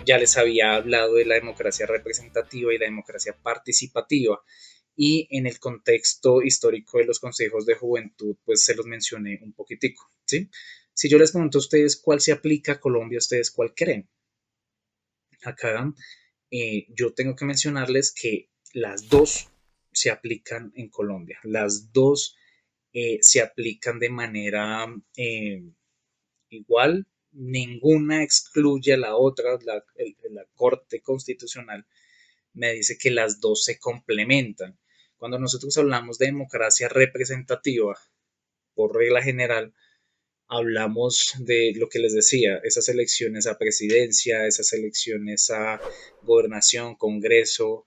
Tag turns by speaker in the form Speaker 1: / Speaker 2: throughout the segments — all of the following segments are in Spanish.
Speaker 1: ya les había hablado de la democracia representativa y la democracia participativa. Y en el contexto histórico de los consejos de juventud, pues se los mencioné un poquitico, ¿sí? Si yo les pregunto a ustedes cuál se aplica a Colombia, ¿ustedes cuál creen? Acá yo tengo que mencionarles que las dos se aplican en Colombia, las dos se aplican de manera igual, ninguna excluye a la otra, la Corte Constitucional me dice que las dos se complementan. Cuando nosotros hablamos de democracia representativa, por regla general, hablamos de lo que les decía, esas elecciones a presidencia, esas elecciones a gobernación, congreso,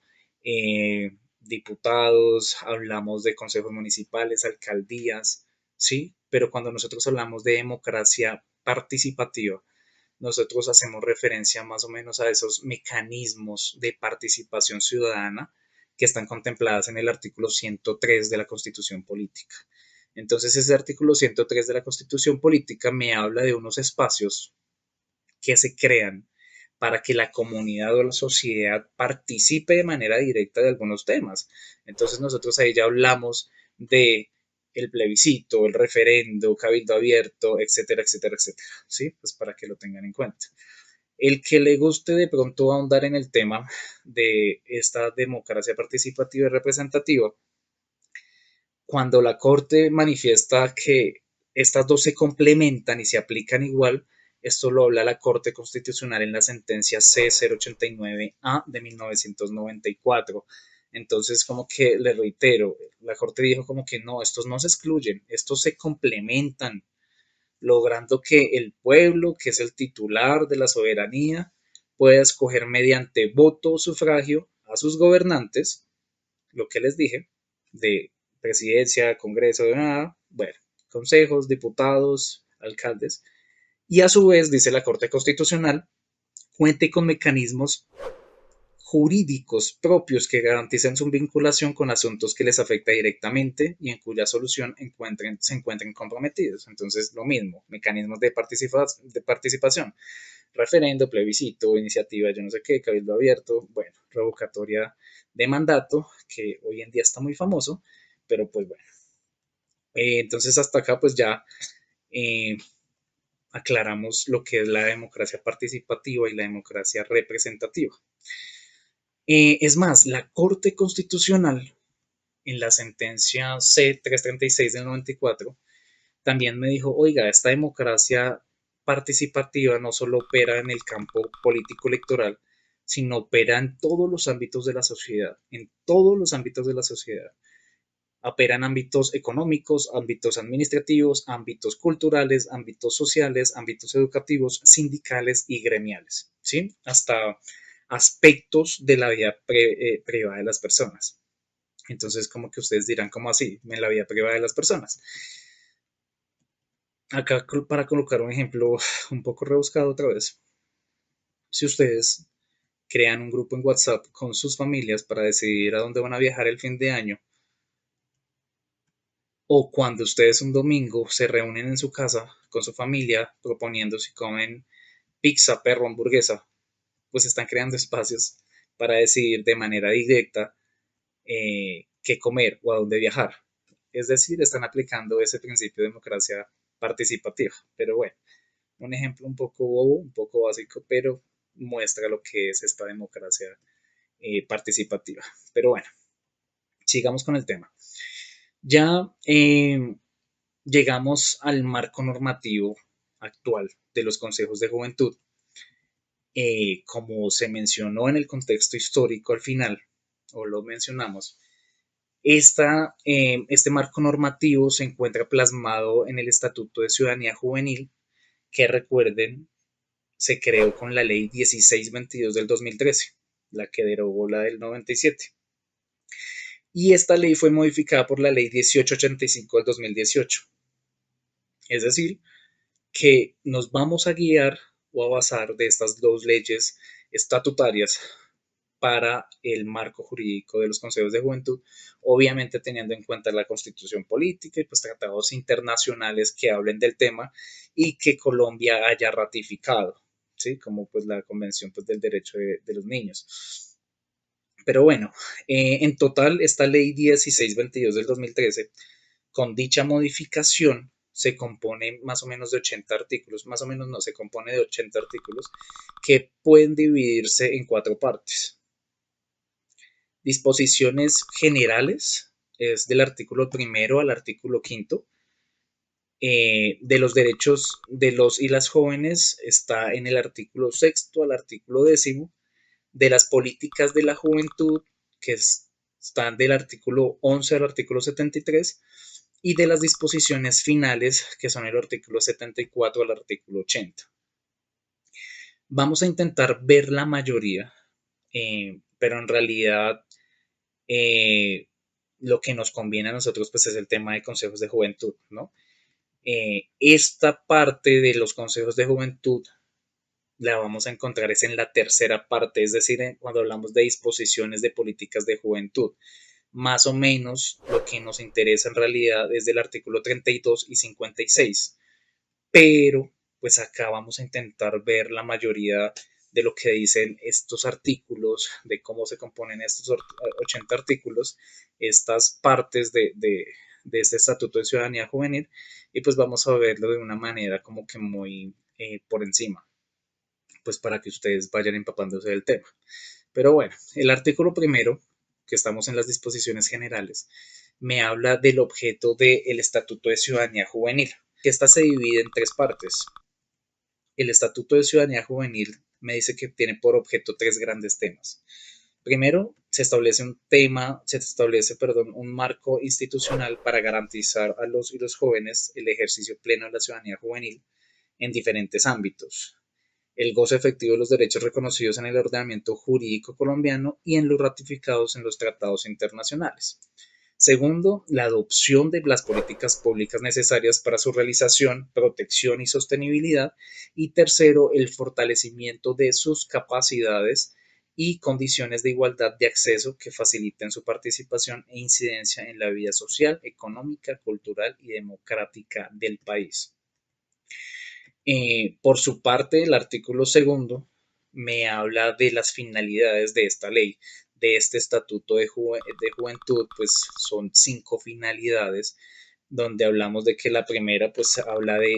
Speaker 1: diputados, hablamos de consejos municipales, alcaldías, ¿sí? Pero cuando nosotros hablamos de democracia participativa, nosotros hacemos referencia más o menos a esos mecanismos de participación ciudadana que están contempladas en el artículo 103 de la Constitución Política. Entonces, ese artículo 103 de la Constitución Política me habla de unos espacios que se crean para que la comunidad o la sociedad participe de manera directa de algunos temas. Entonces, nosotros ahí ya hablamos de el plebiscito, el referendo, cabildo abierto, etcétera, etcétera, etcétera, ¿sí? Pues para que lo tengan en cuenta. El que le guste de pronto ahondar en el tema de esta democracia participativa y representativa, cuando la Corte manifiesta que estas dos se complementan y se aplican igual, esto lo habla la Corte Constitucional en la sentencia C089A de 1994. Entonces, como que le reitero, la Corte dijo como que no, estos no se excluyen, estos se complementan, logrando que el pueblo, que es el titular de la soberanía, pueda escoger mediante voto o sufragio a sus gobernantes, lo que les dije, de presidencia, congreso, bueno, consejos, diputados, alcaldes, y a su vez, dice la Corte Constitucional, cuente con mecanismos jurídicos propios que garanticen su vinculación con asuntos que les afecta directamente y en cuya solución se encuentren comprometidos. Entonces, lo mismo, mecanismos de participación, referendo, plebiscito, iniciativa, yo no sé qué, cabildo abierto, bueno, revocatoria de mandato, que hoy en día está muy famoso, pero pues bueno. Entonces, hasta acá pues ya eh, aclaramos lo que es la democracia participativa y la democracia representativa. Es más, la Corte Constitucional, en la sentencia C336 del 94, también me dijo, oiga, esta democracia participativa no solo opera en el campo político electoral, sino opera en todos los ámbitos de la sociedad, en todos los ámbitos de la sociedad. Opera en ámbitos económicos, ámbitos administrativos, ámbitos culturales, ámbitos sociales, ámbitos educativos, sindicales y gremiales, ¿sí? Hasta aspectos de la vida privada de las personas. Entonces, como que ustedes dirán, ¿cómo así? En la vida privada de las personas. Acá para colocar un ejemplo un poco rebuscado otra vez. Si ustedes crean un grupo en WhatsApp con sus familias para decidir a dónde van a viajar el fin de año, o cuando ustedes un domingo se reúnen en su casa con su familia proponiendo si comen pizza, perro, hamburguesa, pues están creando espacios para decidir de manera directa qué comer o a dónde viajar. Es decir, están aplicando ese principio de democracia participativa. Pero bueno, un ejemplo un poco bobo, un poco básico, pero muestra lo que es esta democracia participativa. Pero bueno, sigamos con el tema. Ya llegamos al marco normativo actual de los consejos de juventud. Como se mencionó en el contexto histórico al final, o lo mencionamos, este marco normativo se encuentra plasmado en el Estatuto de Ciudadanía Juvenil, que recuerden, se creó con la ley 1622 del 2013, la que derogó la del 97. Y esta ley fue modificada por la ley 1885 del 2018. Es decir, que nos vamos a guiar o a basar de estas dos leyes estatutarias para el marco jurídico de los consejos de juventud, obviamente teniendo en cuenta la constitución política y pues tratados internacionales que hablen del tema y que Colombia haya ratificado, ¿sí? Como pues la Convención pues, del Derecho de los Niños. Pero bueno, en total esta ley 1622 del 2013, con dicha modificación, se compone más o menos de 80 artículos, más o menos no, se compone de 80 artículos que pueden dividirse en cuatro partes. Disposiciones generales, es del artículo primero al artículo quinto. De los derechos de los y las jóvenes está en el artículo sexto al artículo décimo. De las políticas de la juventud, que están del artículo 11 al artículo 73, y de las disposiciones finales, que son el artículo 74 al artículo 80. Vamos a intentar ver la mayoría, pero en realidad eh, lo que nos conviene a nosotros pues es el tema de consejos de juventud, ¿no? Esta parte de los consejos de juventud la vamos a encontrar es en la tercera parte, es decir, cuando hablamos de disposiciones de políticas de juventud. Más o menos lo que nos interesa en realidad es del artículo 32 y 56, pero pues acá vamos a intentar ver la mayoría de lo que dicen estos artículos, de cómo se componen estos 80 artículos, estas partes de este Estatuto de Ciudadanía Juvenil, y pues vamos a verlo de una manera como que muy por encima, pues para que ustedes vayan empapándose del tema. Pero bueno, el artículo primero, que estamos en las disposiciones generales, me habla del objeto del Estatuto de Ciudadanía Juvenil, que esta se divide en tres partes. El Estatuto de Ciudadanía Juvenil me dice que tiene por objeto tres grandes temas. Primero, se establece, un marco institucional para garantizar a los y los jóvenes el ejercicio pleno de la ciudadanía juvenil en diferentes ámbitos, el goce efectivo de los derechos reconocidos en el ordenamiento jurídico colombiano y en los ratificados en los tratados internacionales. Segundo, la adopción de las políticas públicas necesarias para su realización, protección y sostenibilidad. Y tercero, el fortalecimiento de sus capacidades y condiciones de igualdad de acceso que faciliten su participación e incidencia en la vida social, económica, cultural y democrática del país. Por su parte, el artículo segundo me habla de las finalidades de esta ley, de este estatuto de juventud, pues son 5 finalidades, donde hablamos de que la primera pues habla de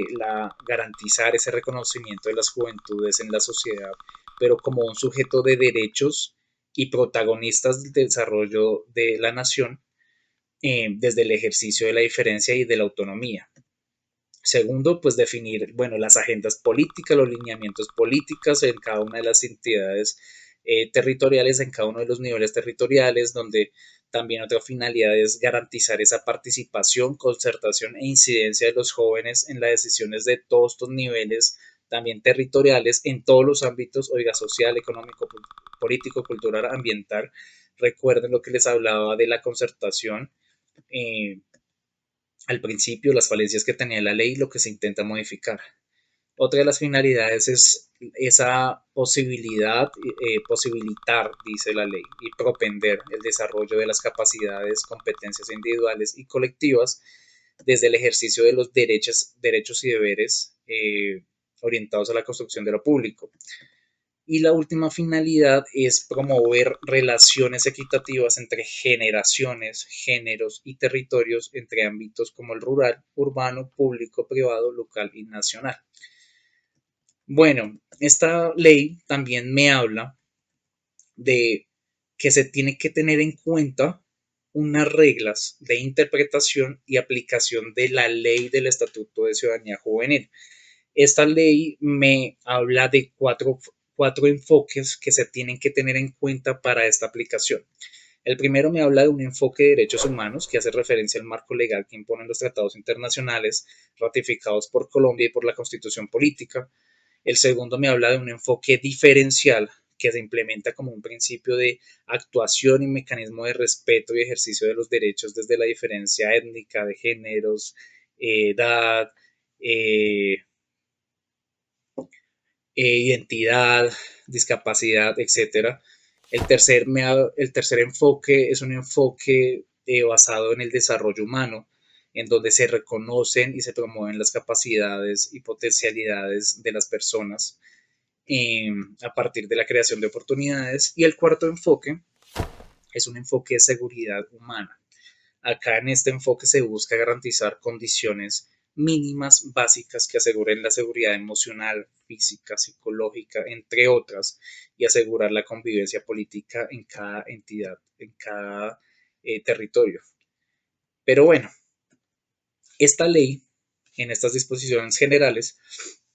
Speaker 1: garantizar ese reconocimiento de las juventudes en la sociedad, pero como un sujeto de derechos y protagonistas del desarrollo de la nación, desde el ejercicio de la diferencia y de la autonomía. Segundo, pues definir, bueno, las agendas políticas, los lineamientos políticos en cada una de las entidades territoriales, en cada uno de los niveles territoriales, donde también otra finalidad es garantizar esa participación, concertación e incidencia de los jóvenes en las decisiones de todos estos niveles, también territoriales, en todos los ámbitos, oiga, social, económico, político, cultural, ambiental. Recuerden lo que les hablaba de la concertación. Al principio, las falencias que tenía la ley, lo que se intenta modificar. Otra de las finalidades es esa posibilitar, dice la ley, y propender el desarrollo de las capacidades, competencias individuales y colectivas desde el ejercicio de los derechos y deberes orientados a la construcción de lo público. Y la última finalidad es promover relaciones equitativas entre generaciones, géneros y territorios entre ámbitos como el rural, urbano, público, privado, local y nacional. Bueno, esta ley también me habla de que se tiene que tener en cuenta unas reglas de interpretación y aplicación de la ley del Estatuto de Ciudadanía Juvenil. Esta ley me habla de cuatro enfoques que se tienen que tener en cuenta para esta aplicación. El primero me habla de un enfoque de derechos humanos que hace referencia al marco legal que imponen los tratados internacionales ratificados por Colombia y por la Constitución Política. El segundo me habla de un enfoque diferencial que se implementa como un principio de actuación y mecanismo de respeto y ejercicio de los derechos desde la diferencia étnica, de géneros, edad, eh, identidad, discapacidad, etcétera. El tercer enfoque es un enfoque basado en el desarrollo humano, en donde se reconocen y se promueven las capacidades y potencialidades de las personas. a partir de la creación de oportunidades. Y el cuarto enfoque es un enfoque de seguridad humana. Acá en este enfoque se busca garantizar condiciones mínimas básicas que aseguren la seguridad emocional, física, psicológica, entre otras, y asegurar la convivencia política en cada entidad, en cada territorio. Pero bueno, esta ley, en estas disposiciones generales,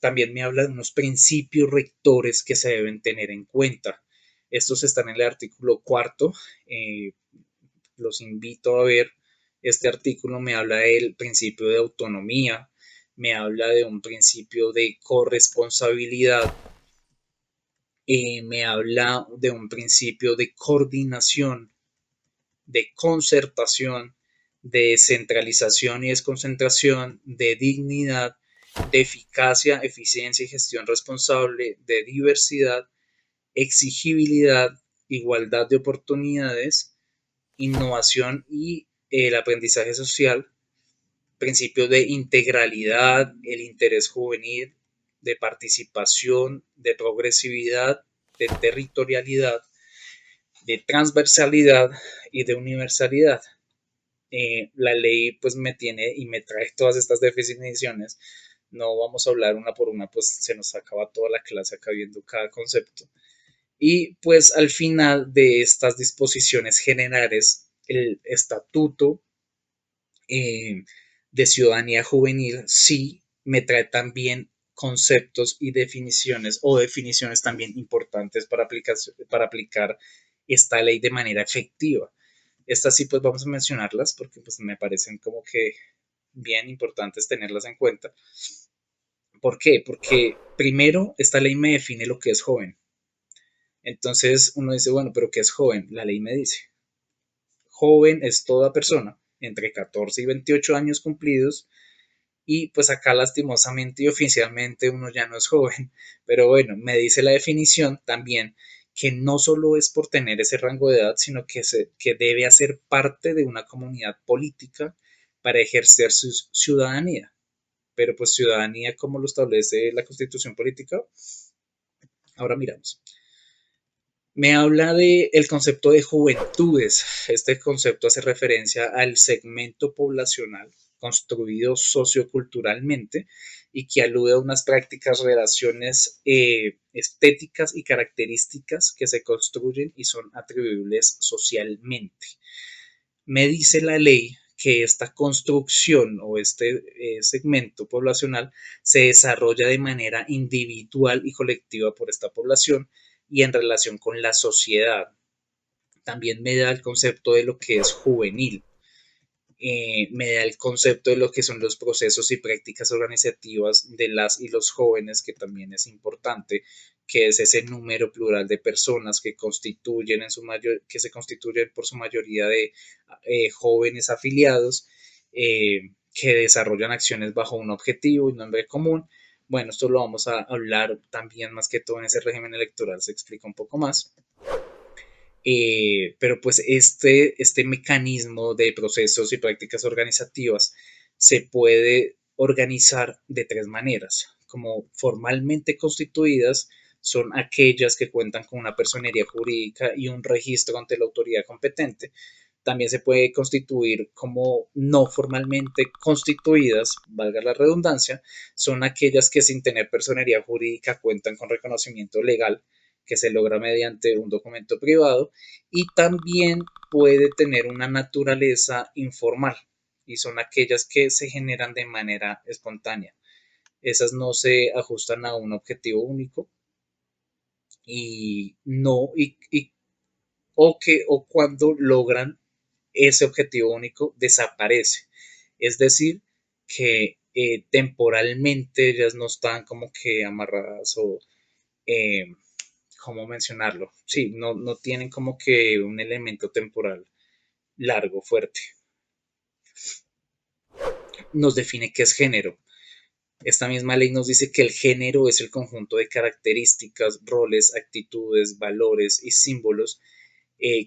Speaker 1: también me habla de unos principios rectores que se deben tener en cuenta. Estos están en el artículo cuarto. Los invito a ver. Este artículo me habla del principio de autonomía, me habla de un principio de corresponsabilidad, me habla de un principio de coordinación, de concertación, de centralización y desconcentración, de dignidad, de eficacia, eficiencia y gestión responsable, de diversidad, exigibilidad, igualdad de oportunidades, innovación y el aprendizaje social, principios de integralidad, el interés juvenil, de participación, de progresividad, de territorialidad, de transversalidad y de universalidad. La ley pues me tiene y me trae todas estas definiciones. No vamos a hablar una por una, pues se nos acaba toda la clase acá viendo cada concepto. Y pues al final de estas disposiciones generales, el estatuto de ciudadanía juvenil sí me trae también conceptos y definiciones o definiciones también importantes para aplicar esta ley de manera efectiva. Estas sí pues vamos a mencionarlas porque pues me parecen como que bien importantes tenerlas en cuenta. ¿Por qué? Porque primero esta ley me define lo que es joven. Entonces uno dice, bueno, pero ¿qué es joven? La ley me dice, joven es toda persona entre 14 y 28 años cumplidos. Y pues acá lastimosamente y oficialmente uno ya no es joven, pero bueno, me dice la definición también que no solo es por tener ese rango de edad, sino que debe hacer parte de una comunidad política para ejercer su ciudadanía. Pero pues ciudadanía como lo establece la constitución política, ahora miramos. Me habla del concepto de juventudes. Este concepto hace referencia al segmento poblacional construido socioculturalmente y que alude a unas prácticas, relaciones estéticas y características que se construyen y son atribuibles socialmente. Me dice la ley que esta construcción o este segmento poblacional se desarrolla de manera individual y colectiva por esta población y en relación con la sociedad. También me da el concepto de lo que es juvenil, me da el concepto de lo que son los procesos y prácticas organizativas de las y los jóvenes, que también es importante, que es ese número plural de personas que constituyen que se constituyen por su mayoría de jóvenes afiliados, que desarrollan acciones bajo un objetivo y nombre común. Bueno, esto lo vamos a hablar también más que todo en ese régimen electoral, se explica un poco más. Pero pues este mecanismo de procesos y prácticas organizativas se puede organizar de tres maneras. Como formalmente constituidas son aquellas que cuentan con una personería jurídica y un registro ante la autoridad competente. También se puede constituir como no formalmente constituidas, valga la redundancia, son aquellas que sin tener personería jurídica cuentan con reconocimiento legal que se logra mediante un documento privado, y también puede tener una naturaleza informal y son aquellas que se generan de manera espontánea. Esas no se ajustan a un objetivo único y no o cuando logran ese objetivo único desaparece. Es decir, que temporalmente ellas no están como que amarradas o ¿cómo mencionarlo? Sí, no tienen como que un elemento temporal largo, fuerte. Nos define qué es género. Esta misma ley nos dice que el género es el conjunto de características, roles, actitudes, valores y símbolos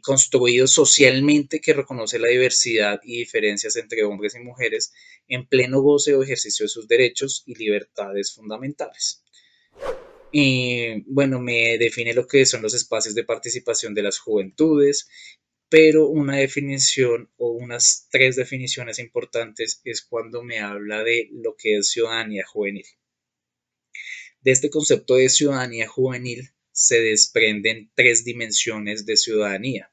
Speaker 1: construidos socialmente que reconoce la diversidad y diferencias entre hombres y mujeres en pleno goce o ejercicio de sus derechos y libertades fundamentales. Bueno, me define lo que son los espacios de participación de las juventudes, pero una definición o unas tres definiciones importantes es cuando me habla de lo que es ciudadanía juvenil. De este concepto de ciudadanía juvenil se desprenden tres dimensiones de ciudadanía.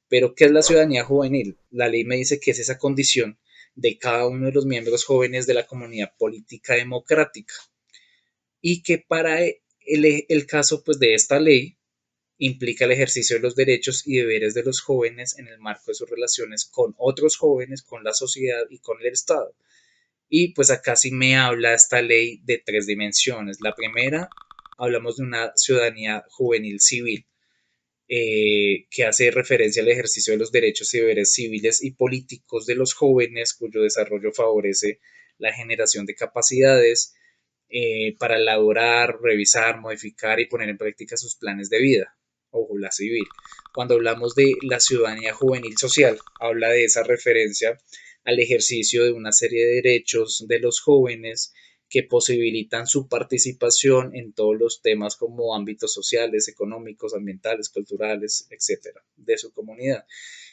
Speaker 1: Pero, ¿qué es la ciudadanía juvenil? La ley me dice que es esa condición de cada uno de los miembros jóvenes de la comunidad política democrática y que para el caso pues, de esta ley implica el ejercicio de los derechos y deberes de los jóvenes en el marco de sus relaciones con otros jóvenes, con la sociedad y con el Estado. Y pues acá sí me habla esta ley de tres dimensiones. La primera, hablamos de una ciudadanía juvenil civil, que hace referencia al ejercicio de los derechos y deberes civiles y políticos de los jóvenes, cuyo desarrollo favorece la generación de capacidades para elaborar, revisar, modificar y poner en práctica sus planes de vida. Ojo, la civil. Cuando hablamos de la ciudadanía juvenil social, habla de esa referencia al ejercicio de una serie de derechos de los jóvenes que posibilitan su participación en todos los temas como ámbitos sociales, económicos, ambientales, culturales, etcétera, de su comunidad.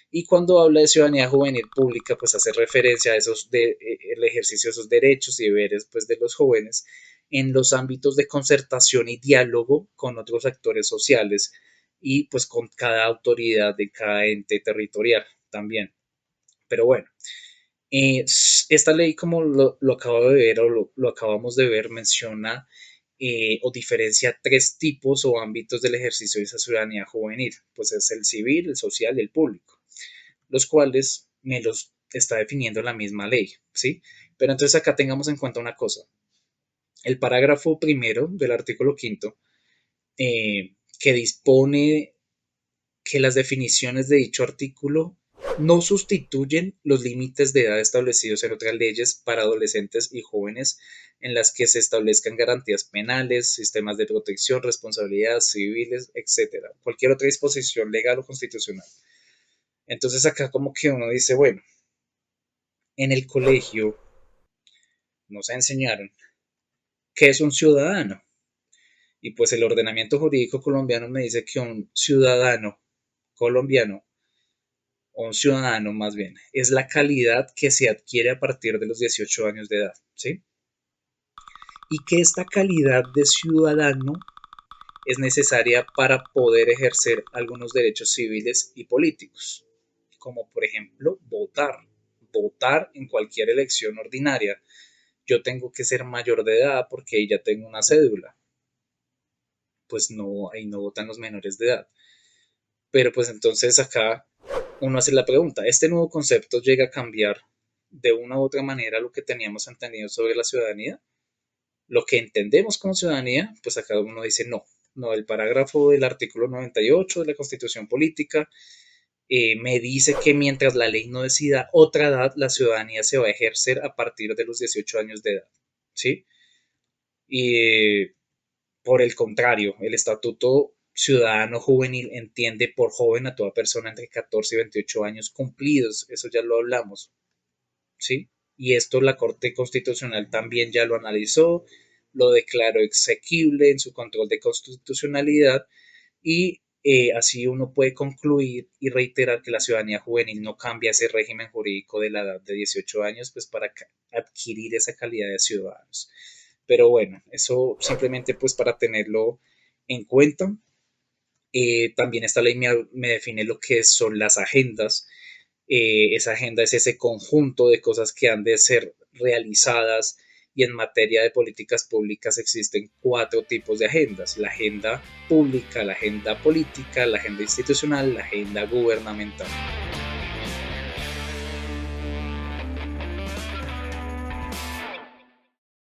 Speaker 1: Y cuando habla de ciudadanía juvenil pública, pues hace referencia a el ejercicio de esos derechos y deberes pues, de los jóvenes en los ámbitos de concertación y diálogo con otros actores sociales y pues con cada autoridad de cada ente territorial también. Pero bueno, esta ley, como lo acabo de ver o lo acabamos de ver, menciona o diferencia tres tipos o ámbitos del ejercicio de esa ciudadanía juvenil, pues es el civil, el social y el público, los cuales me los está definiendo la misma ley, ¿sí? Pero entonces acá tengamos en cuenta una cosa. El parágrafo primero del artículo quinto, que dispone que las definiciones de dicho artículo no sustituyen los límites de edad establecidos en otras leyes para adolescentes y jóvenes en las que se establezcan garantías penales, sistemas de protección, responsabilidades civiles, etcétera. Cualquier otra disposición legal o constitucional. Entonces acá como que uno dice, bueno, en el colegio nos enseñaron qué es un ciudadano. Y pues el ordenamiento jurídico colombiano me dice que un ciudadano colombiano, o un ciudadano más bien, es la calidad que se adquiere a partir de los 18 años de edad, ¿sí? Y que esta calidad de ciudadano es necesaria para poder ejercer algunos derechos civiles y políticos, como por ejemplo votar en cualquier elección ordinaria. Yo tengo que ser mayor de edad porque ahí ya tengo una cédula. Pues no, ahí no votan los menores de edad. Pero pues entonces acá uno hace la pregunta, ¿este nuevo concepto llega a cambiar de una u otra manera lo que teníamos entendido sobre la ciudadanía? Lo que entendemos como ciudadanía, pues acá uno dice no. No, el parágrafo del artículo 98 de la Constitución Política me dice que mientras la ley no decida otra edad, la ciudadanía se va a ejercer a partir de los 18 años de edad, ¿sí? Y por el contrario, el Estatuto Ciudadano Juvenil entiende por joven a toda persona entre 14 y 28 años cumplidos, eso ya lo hablamos, ¿sí? Y esto la Corte Constitucional también ya lo analizó, lo declaró exequible en su control de constitucionalidad y así uno puede concluir y reiterar que la ciudadanía juvenil no cambia ese régimen jurídico de la edad de 18 años pues para adquirir esa calidad de ciudadanos. Pero bueno, eso simplemente pues para tenerlo en cuenta. También esta ley me define lo que son las agendas. Esa agenda es ese conjunto de cosas que han de ser realizadas y en materia de políticas públicas existen cuatro tipos de agendas: la agenda pública, la agenda política, la agenda institucional, la agenda gubernamental.